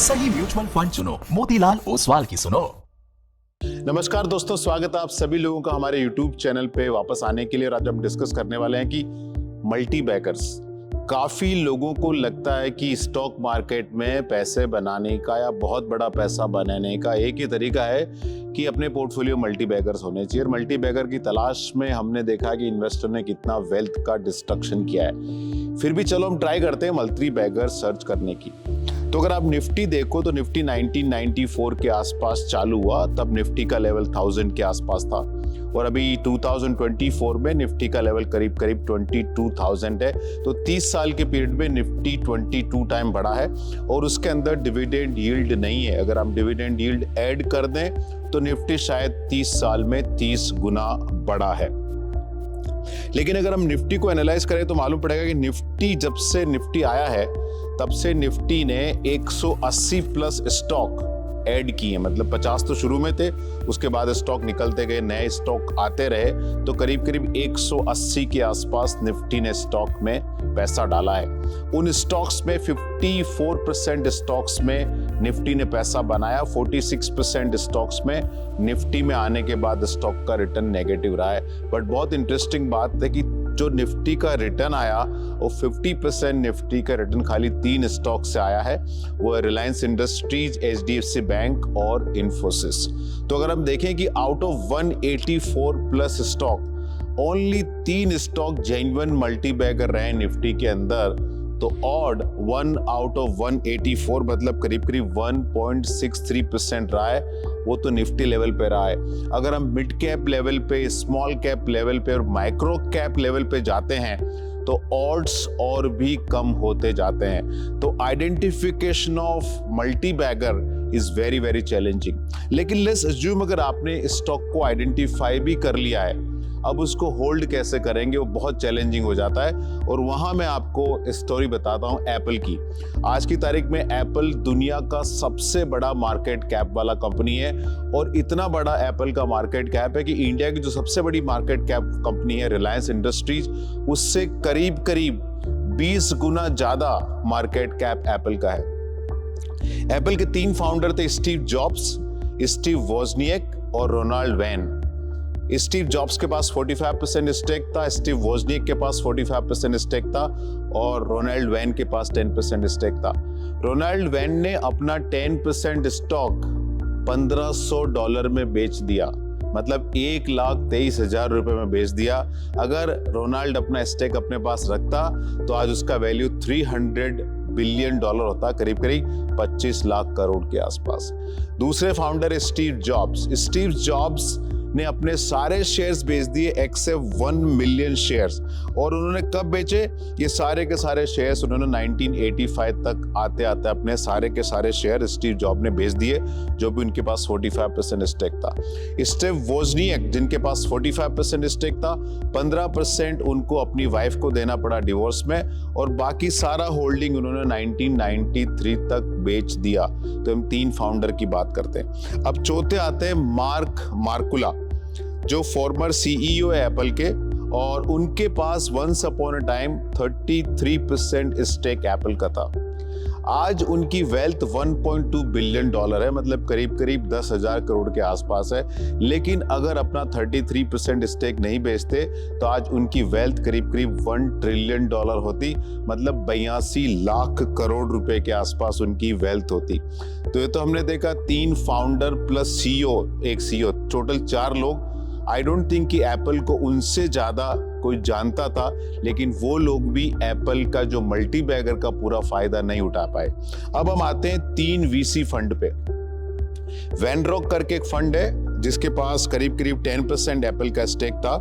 सही mutual fund चुनो, मोतीलाल ओसवाल की सुनो। नमस्कार दोस्तों, स्वागत है आप सभी लोगों का हमारे YouTube चैनल पे वापस आने के लिए। और आज हम डिस्कस करने वाले हैं कि मल्टी बैगर्स। काफी लोगों को लगता है कि स्टॉक मार्केट में पैसे बनाने का या बहुत बड़ा पैसा बनाने का एक ही तरीका है कि अपने पोर्टफोलियो मल्टी बैगर्स होने चाहिए। और मल्टी बैगर की तलाश में हमने देखा कि इन्वेस्टर ने कितना वेल्थ का डिस्ट्रक्शन किया है। फिर भी चलो हम ट्राई करते हैं मल्टी बैगर सर्च करने की। तो अगर आप निफ्टी देखो तो निफ्टी 1994 के आसपास चालू हुआ, तब निफ्टी का लेवल 1000 के आसपास था। और अभी 2024 में निफ्टी का लेवल करीब 22,000 है। तो 30 साल के पीरियड में निफ्टी 22 टाइम बढ़ा है। और उसके अंदर डिविडेंड यील्ड नहीं है। अगर हम डिविडेंड यील्ड ऐड कर दें तो निफ्टी शायद 30 साल में 30 गुना बढ़ा है। लेकिन अगर हम निफ्टी को एनालाइज करें तो मालूम पड़ेगा कि निफ्टी जब से निफ्टी आया है तब से निफ्टी ने 180 प्लस स्टॉक ऐड किए। मतलब 50 तो शुरू में थे, उसके बाद स्टॉक निकलते गए, नए स्टॉक आते रहे। तो करीब करीब 180 के आसपास निफ्टी ने स्टॉक में पैसा डाला है। उन स्टॉक्स में 54% स्टॉक्स में निफ्टी ने पैसा बनाया। 46% स्टॉक्स में निफ्टी में आने के बाद स्टॉक का रिटर्न नेगेटिव रहा है। बट बहुत इंटरेस्टिंग बात है कि जो निफ्टी का रिटर्न आया वो 50% निफ्टी का रिटर्न खाली 3 स्टॉक से आया है। वो है रिलायंस इंडस्ट्रीज, एचडीएफसी बैंक और इन्फोसिस। तो अगर हम देखें कि out of 184 plus stock only 3 stock genuine multi bagger रहे निफ्टी के अंदर, तो ऑड 1 आउट ऑफ 184 मतलब करीब करीब 1.63% रहा है। वो तो निफ्टी लेवल पे रहा है। अगर हम मिड कैप लेवल पे, स्मॉल कैप लेवल पे और माइक्रो कैप लेवल पे जाते हैं तो ऑड्स और भी कम होते जाते हैं। तो identification of multi bagger is very very challenging. लेकिन लेट्स अज्यूम अगर आपने स्टॉक को आइडेंटिफाई भी कर लिया है, अब उसको होल्ड कैसे करेंगे वो बहुत चैलेंजिंग हो जाता है। और वहां मैं आपको स्टोरी बताता हूं एप्पल की। आज की तारीख में एप्पल दुनिया का सबसे बड़ा मार्केट कैप वाला कंपनी है। और इतना बड़ा एप्पल का मार्केट कैप है कि इंडिया की जो सबसे बड़ी मार्केट कैप कंपनी है रिलायंस इंडस्ट्रीज, उससे करीब करीब 20 गुना ज्यादा मार्केट कैप एप्पल का है। एप्पल के 3 फाउंडर थे, स्टीव जॉब्स, स्टीव वोजनिएक और रोनाल्ड वैन। स्टीव जॉब्स के पास 45% स्टेक था, स्टीव वोजनिएक के पास 45% स्टेक था और रोनाल्ड वैन के पास 10% स्टेक था। रोनाल्ड वैन ने अपना 10% स्टॉक $1500 में बेच दिया, मतलब 1,23,000 रुपए में बेच दिया। अगर रोनाल्ड अपना स्टेक अपने पास रखता तो आज उसका वैल्यू $300 बिलियन होता, करीब करीब 25 लाख करोड़ के आसपास। दूसरे फाउंडर है स्टीव जॉब्स। स्टीव जॉब्स ने अपने सारे शेयर्स बेच दिए एक्सेप्ट 1 मिलियन शेयर्स। और उन्होंने कब बेचे? ये सारे के सारे शेयर्स उन्होंने 1985 तक आते आते अपने सारे के सारे शेयर स्टीव जॉब ने बेच दिए, जो भी उनके पास 45% स्टेक था। स्टीव वोजनिएक जिनके पास 45% स्टेक था, 15% उनको अपनी वाइफ को देना पड़ा डिवोर्स में और बाकी सारा होल्डिंग उन्होंने 1993 तक बेच दिया। तो हम 3 फाउंडर की बात करते हैं। अब चौथे आते हैं मार्क मार्कुला, जो फॉर्मर सीईओ है एप्पल के, और उनके पास once upon a time 33% stake Apple का था। आज उनकी वेल्थ $1.2 बिलियन है, मतलब करीब करीब 10,000 करोड़ के आसपास है। लेकिन अगर अपना 33% स्टेक नहीं बेचते तो आज उनकी वेल्थ करीब करीब $1 ट्रिलियन होती, मतलब 82 लाख करोड़ रुपए के आसपास उनकी वेल्थ होती। तो ये तो हमने देखा 3 फाउंडर प्लस सीईओ, एक सीईओ, टोटल 4 लोग। आई डोंट थिंक कि एप्पल को उनसे ज्यादा कोई जानता था, लेकिन वो लोग भी एप्पल का जो मल्टी बैगर का पूरा फायदा नहीं उठा पाए। अब हम आते हैं 3 वीसी फंड पे। वैनरॉक करके एक फंड है जिसके पास करीब करीब 10% एप्पल का स्टेक था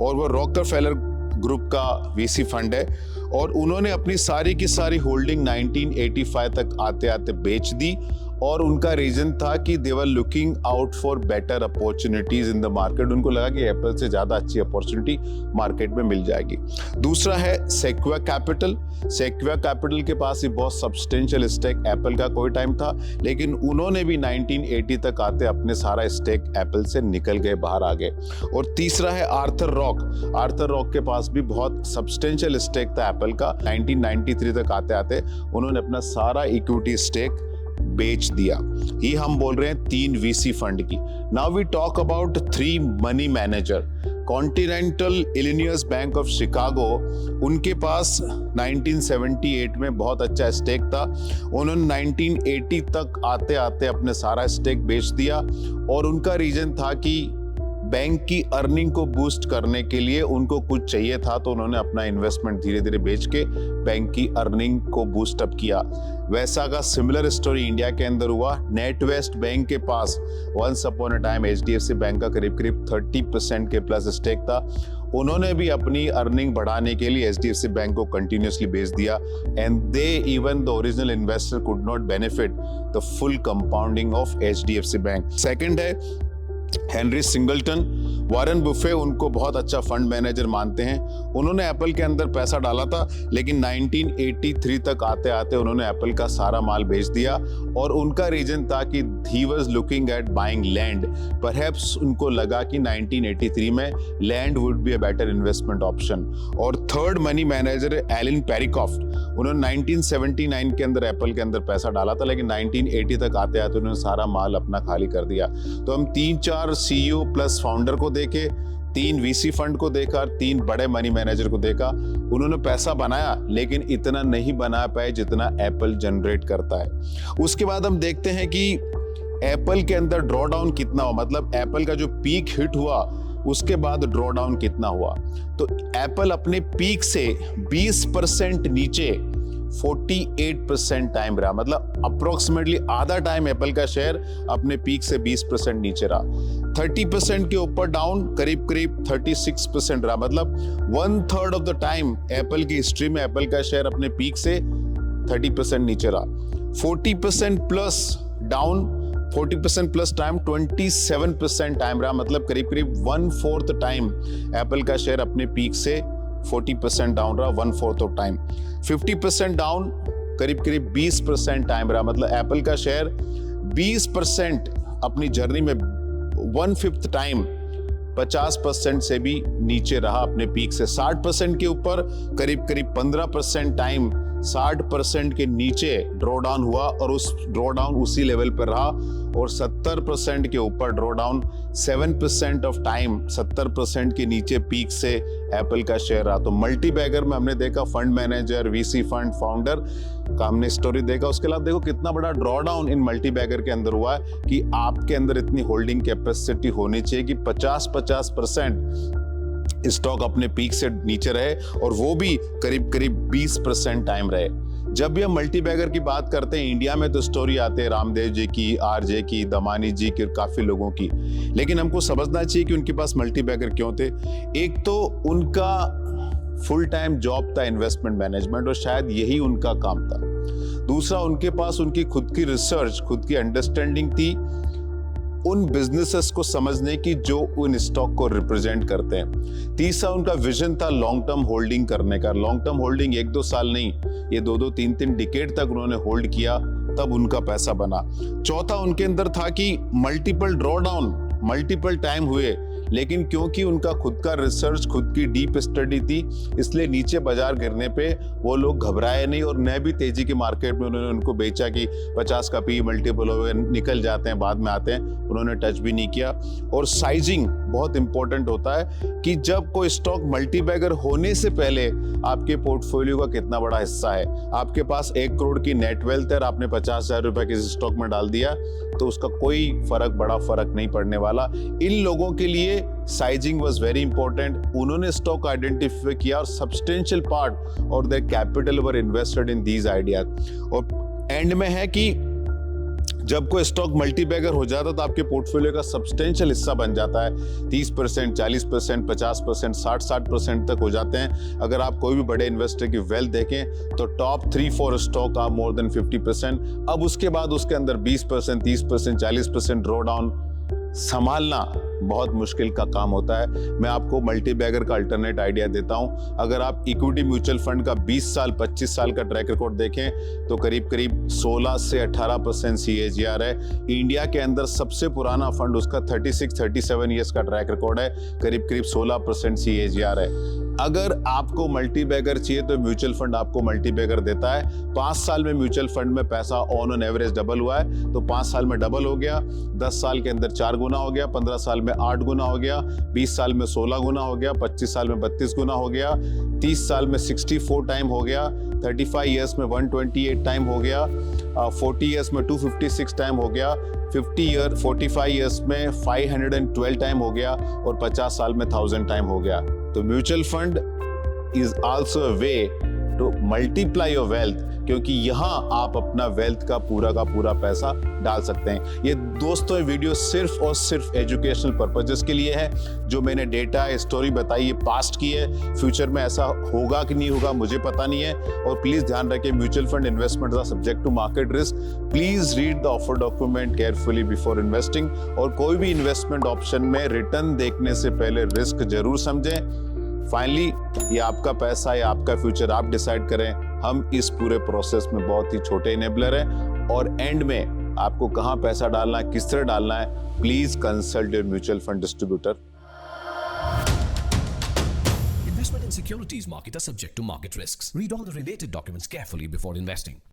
और वो रॉकफेलर ग्रुप का वीसी फंड है। और उन्होंने अपनी सारी की सारी होल्डिंग 1985 तक आते आते बेच दी। और उनका रीजन था कि they were looking out for better opportunities in the market. उनको लगा कि एप्पल से ज्यादा अच्छी अपॉर्चुनिटी मार्केट में मिल जाएगी। दूसरा है सेक्वा कैपिटल। सेक्वा कैपिटल के पास ही बहुत सब्सटेंशियल स्टेक एप्पल का कोई टाइम था, लेकिन उन्होंने भी 1980 तक आते अपने सारा स्टेक एप्पल से निकल गए, बाहर आ गए। और तीसरा है आर्थर रॉक। आर्थर रॉक के पास भी बहुत सब्सटेंशियल स्टेक था एप्पल का। 1993 तक आते आते उन्होंने अपना सारा इक्विटी स्टेक बेच दिया। ये हम बोल रहे हैं 3 वीसी फंड की। Now we talk about 3 money manager. Continental Illinois bank of Chicago, उनके पास 1978 में बहुत अच्छा स्टेक था। उन्होंने 1980 तक आते आते अपने सारा स्टेक बेच दिया और उनका रीजन था कि बैंक की अर्निंग को बूस्ट करने के लिए उनको कुछ चाहिए था, तो उन्होंने अपना इन्वेस्टमेंट धीरे धीरे बेच के बैंक की अर्निंग को बूस्ट अप किया। वैसा का सिमिलर स्टोरी इंडिया के अंदर हुआ। नेटवेस्ट बैंक के पास once upon a time HDFC bank का करीब करीब 30% के प्लस स्टेक था। उन्होंने भी अपनी अर्निंग बढ़ाने के लिए एचडीएफसी बैंक को कंटिन्यूसली बेच दिया and they even the original investor could not benefit the full compounding of HDFC bank. Second है हेनरी सिंगलटन। वॉरेन बुफे उनको बहुत अच्छा फंड मैनेजर मानते हैं। उन्होंने एप्पल के अंदर पैसा डाला था, लेकिन 1983 तक आते आते उन्होंने एप्पल का सारा माल बेच दिया और उनका रीजन था कि he was looking at buying land. Perhaps उनको लगा कि 1983 में land would be a better investment option. और थर्ड मनी मैनेजर है एलन पेरिकॉफ्ट। उन्होंने 1979 के अंदर एप्पल के अंदर पैसा डाला था, लेकिन 1980 तक आते आते उन्होंने सारा माल अपना खाली कर दिया। तो हम 3-4 सीईओ प्लस फाउंडर को देखे, 3 वीसी फंड को देखा, 3 बड़े मनी मैनेजर को देखा। उन्होंने पैसा बनाया, लेकिन इतना नहीं बना पाए जितना एप्पल जनरेट करता है। उसके बाद हम देखते हैं कि एप्पल के अंदर ड्रॉ डाउन कितना हुआ, मतलब एप्पल का जो पीक हिट हुआ उसके बाद ड्रॉ डाउन कितना हुआ। तो एप्पल अपने पीक से 20% नीचे 48% टाइम रहा, मतलब अप्रोक्सीमेटली आधा टाइम एप्पल का शेयर अपने पीक से 20% नीचे रहा। 30% के ऊपर डाउन करीब करीब 36% रहा, मतलब 1/3 ऑफ द टाइम एप्पल की हिस्ट्री में एप्पल का शेयर अपने पीक से 30% नीचे रहा। 40% plus down, 40% plus time 27% time रहा, मतलब करीब करीब 1/4 टाइम एप्पल का शेयर अपने पीक से 40% डाउन रहा, 1/4 ऑफ टाइम। 50% डाउन करीब करीब 20% टाइम रहा, मतलब एप्पल का शेयर 20% अपनी जर्नी में 1/5 टाइम 50% से भी नीचे रहा अपने पीक से। 60% के ऊपर करीब करीब 15% टाइम 60% के नीचे ड्रॉ डाउन हुआ और उस ड्रॉ डाउन उसी लेवल पर रहा। और 70% के ऊपर ड्रॉ डाउन 7% ऑफ टाइम 70% के नीचे पीक से एप्पल का शेयर रहा। तो मल्टी बैगर में हमने देखा fund manager, VC fund, founder का हमने स्टोरी देखा। उसके अलावा देखो कितना बड़ा ड्रॉ डाउन इन मल्टी बैगर के अंदर हुआ है कि आपके अंदर इतनी होल्डिंग कैपेसिटी होनी चाहिए कि 50% स्टॉक अपने पीक से नीचे रहे और वो भी करीब करीब 20% टाइम रहे। जब भी हम मल्टी बैगर की बात करते हैं इंडिया में तो स्टोरी आते हैं रामदेव जी की, आरजे की, दमानी जी की, काफी लोगों की, लेकिन हमको समझना चाहिए कि उनके पास मल्टी बैगर क्यों थे। एक तो उनका फुल टाइम जॉब था इन्वेस्टमेंट मैनेजमेंट और शायद यही उनका काम था। दूसरा, उनके पास उनकी खुद की रिसर्च, खुद की अंडरस्टैंडिंग थी उन बिजनेसेस को समझने की जो उन स्टॉक को रिप्रेजेंट करते हैं। तीसरा, उनका विजन था लॉन्ग टर्म होल्डिंग करने का। लॉन्ग टर्म होल्डिंग 1-2 साल नहीं, ये 2-2, 3-3 डिकेड तक उन्होंने होल्ड किया, तब उनका पैसा बना। चौथा, उनके अंदर था कि multiple draw down multiple time हुए, लेकिन क्योंकि उनका खुद का रिसर्च, खुद की डीप स्टडी थी, इसलिए नीचे बाजार गिरने पे वो लोग घबराए नहीं और न भी तेजी के मार्केट में उन्होंने उनको बेचा कि 50 का पी मल्टीपल हो गए, निकल जाते हैं, बाद में आते हैं, उन्होंने टच भी नहीं किया। और साइजिंग बहुत इंपॉर्टेंट होता है कि जब कोई स्टॉक मल्टी बैगर होने से पहले आपके पोर्टफोलियो का कितना बड़ा हिस्सा है। आपके पास 1 करोड़ की नेट वेल्थ है और आपने 50,000 रुपए किसी स्टॉक में डाल दिया तो उसका कोई बड़ा फर्क नहीं पड़ने वाला। इन लोगों के लिए साइजिंग वाज वेरी इंपॉर्टेंट। उन्होंने स्टॉक आइडेंटिफाई किया और सब्सटेंशियल पार्ट और their capital were invested in these ideas. और एंड में है कि जब कोई स्टॉक मल्टी बैगर हो जाता है तो आपके पोर्टफोलियो का सब्सटेंशियल हिस्सा बन जाता है। 30%, 40%, 50%, 60% तक हो जाते हैं। अगर आप कोई भी बड़े इन्वेस्टर की वेल्थ देखें तो टॉप 3-4 स्टॉक आप मोर देन 50%। अब उसके बाद उसके अंदर 20%, 30%, 40% ड्रॉ डाउन संभालना बहुत मुश्किल का काम होता है। मैं आपको मल्टी बैगर का अल्टरनेट आइडिया देता हूं। अगर आप इक्विटी म्यूचुअल फंड का 20 साल 25 साल का ट्रैक रिकॉर्ड देखें तो करीब करीब 16 से 18% CAGR है। इंडिया के अंदर सबसे पुराना फंड उसका 36-37 ईयर्स का ट्रैक रिकॉर्ड है, करीब करीब 16% CAGR है। अगर आपको मल्टी बैगर चाहिए तो म्यूचुअल फंड आपको मल्टी बैगर देता है। 5 साल में म्यूचुअल फंड में पैसा ऑन एवरेज डबल हुआ है, तो 5 साल में डबल हो गया, 10 साल के अंदर 4 गुना हो गया, 15 साल में 8 गुना हो गया, 20 साल में 16 गुना हो गया, 25 साल में 32 गुना हो गया, 30 साल में 64 टाइम हो गया, 35 ईयर्स में 128 टाइम हो गया, 40 ईयर्स में 256 टाइम हो गया, 45 ईयर्स में 512 टाइम हो गया और 50 साल में 1000 टाइम हो गया। तो mutual fund is also a way to multiply your wealth, क्योंकि यहाँ आप अपना वेल्थ का पूरा पैसा डाल सकते हैं। ये दोस्तों ये वीडियो सिर्फ और सिर्फ एजुकेशनल पर्पजेस के लिए है। जो मैंने डेटा स्टोरी बताई ये पास्ट की है, फ्यूचर में ऐसा होगा कि नहीं होगा मुझे पता नहीं है। और प्लीज ध्यान रखें, mutual fund investment are subject to market risk. Please read the offer document carefully before investing. और कोई भी इन्वेस्टमेंट ऑप्शन में रिटर्न देखने से पहले रिस्क जरूर समझें। फाइनली ये आपका पैसा या आपका फ्यूचर आप डिसाइड करें। हम इस पूरे प्रोसेस में बहुत ही छोटे इनेबलर हैं और एंड में आपको कहां पैसा डालना है, किस तरह डालना है, please consult your mutual fund distributor. Investment in securities market are subject to market risks. Read all the related documents carefully before investing.